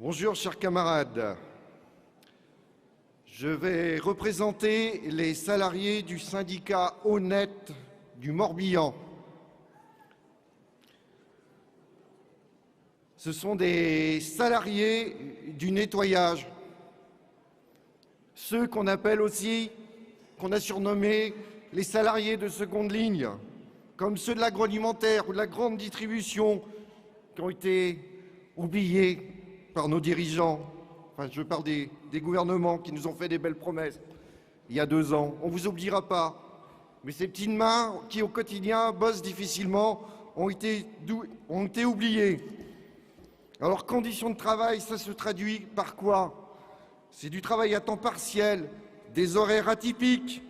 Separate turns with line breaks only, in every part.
Bonjour, chers camarades. Je vais représenter les salariés du syndicat Honnête du Morbihan. Ce sont des salariés du nettoyage, ceux qu'on appelle aussi, qu'on a surnommés les salariés de seconde ligne, comme ceux de l'agroalimentaire ou de la grande distribution qui ont été oubliés par nos dirigeants. Enfin, je parle des gouvernements qui nous ont fait des belles promesses il y a 2 ans. On ne vous oubliera pas. Mais ces petites mains qui, au quotidien, bossent difficilement, ont été oubliées. Alors, conditions de travail, ça se traduit par quoi? C'est du travail à temps partiel, des horaires atypiques,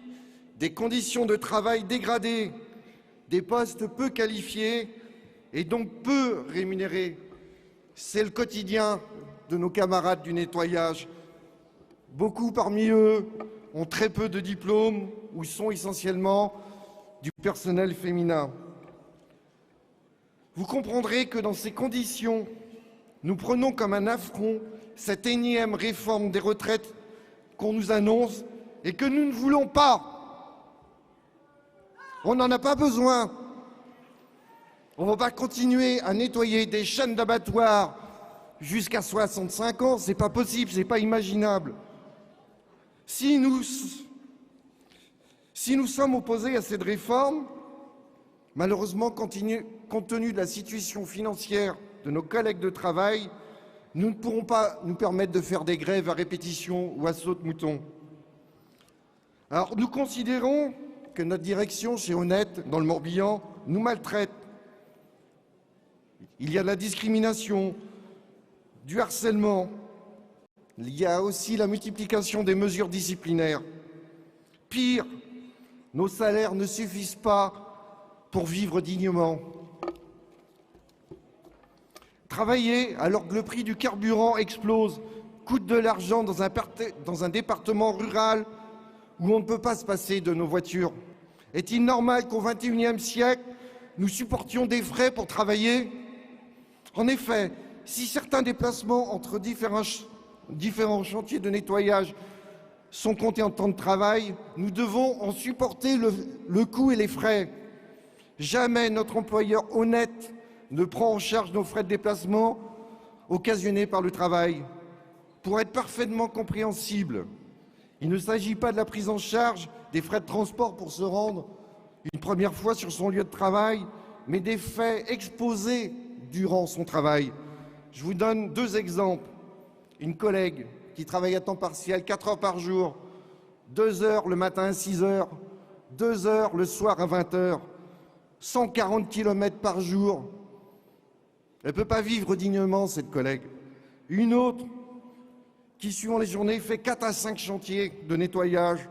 des conditions de travail dégradées, des postes peu qualifiés et donc peu rémunérés. C'est le quotidien de nos camarades du nettoyage. Beaucoup parmi eux ont très peu de diplômes ou sont essentiellement du personnel féminin. Vous comprendrez que dans ces conditions, nous prenons comme un affront cette énième réforme des retraites qu'on nous annonce et que nous ne voulons pas. On n'en a pas besoin. On ne va pas continuer à nettoyer des chaînes d'abattoirs jusqu'à 65 ans, c'est pas possible, c'est pas imaginable. Si nous sommes opposés à cette réforme, malheureusement, compte tenu de la situation financière de nos collègues de travail, nous ne pourrons pas nous permettre de faire des grèves à répétition ou à saute-mouton. Alors, nous considérons que notre direction chez Honnête, dans le Morbihan, nous maltraite. Il y a de la discrimination, du harcèlement. Il y a aussi la multiplication des mesures disciplinaires. Pire, nos salaires ne suffisent pas pour vivre dignement. Travailler alors que le prix du carburant explose, coûte de l'argent dans un département rural où on ne peut pas se passer de nos voitures. Est-il normal qu'au XXIe siècle, nous supportions des frais pour travailler? En effet, si certains déplacements entre différents chantiers de nettoyage sont comptés en temps de travail, nous devons en supporter le coût et les frais. Jamais notre employeur Honnête ne prend en charge nos frais de déplacement occasionnés par le travail. Pour être parfaitement compréhensible, il ne s'agit pas de la prise en charge des frais de transport pour se rendre une première fois sur son lieu de travail, mais des faits exposés durant son travail. Je vous donne 2 exemples. Une collègue qui travaille à temps partiel 4 heures par jour, 2 heures le matin à 6 heures, 2 heures le soir à 20 heures, 140 km par jour. Elle ne peut pas vivre dignement, cette collègue. Une autre qui, suivant les journées, fait 4 à 5 chantiers de nettoyage,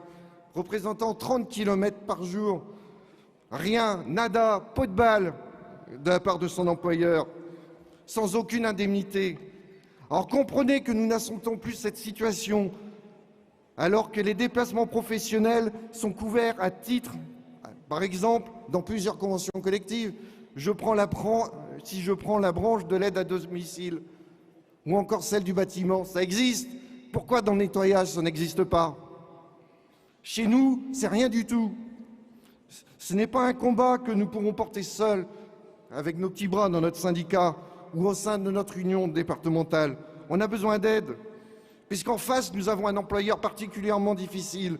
représentant 30 km par jour. Rien, nada, pot de balle de la part de son employeur, sans aucune indemnité. Alors comprenez que nous n'acceptons plus cette situation, alors que les déplacements professionnels sont couverts à titre, par exemple, dans plusieurs conventions collectives. Si je prends la branche de l'aide à domicile, ou encore celle du bâtiment, ça existe. Pourquoi dans le nettoyage, ça n'existe pas? Chez nous, c'est rien du tout. Ce n'est pas un combat que nous pourrons porter seuls, avec nos petits bras dans notre syndicat ou au sein de notre union départementale. On a besoin d'aide, puisqu'en face, nous avons un employeur particulièrement difficile.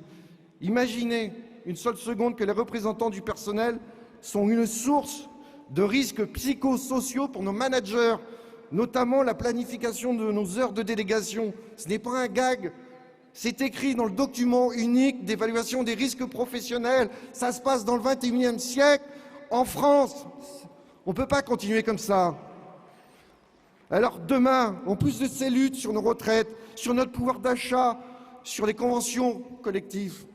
Imaginez une seule seconde que les représentants du personnel sont une source de risques psychosociaux pour nos managers, notamment la planification de nos heures de délégation. Ce n'est pas un gag, c'est écrit dans le document unique d'évaluation des risques professionnels. Ça se passe dans le XXIe siècle, en France. On ne peut pas continuer comme ça. Alors demain, en plus de ces luttes sur nos retraites, sur notre pouvoir d'achat, sur les conventions collectives,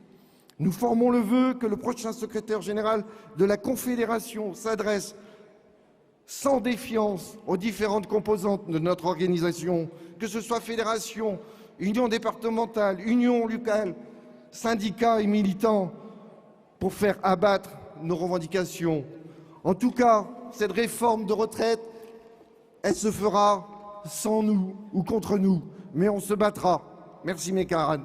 nous formons le vœu que le prochain secrétaire général de la Confédération s'adresse sans défiance aux différentes composantes de notre organisation, que ce soit fédération, union départementale, union locale, syndicats et militants, pour faire abattre nos revendications. En tout cas, cette réforme de retraite, elle se fera sans nous ou contre nous, mais on se battra. Merci mes camarades.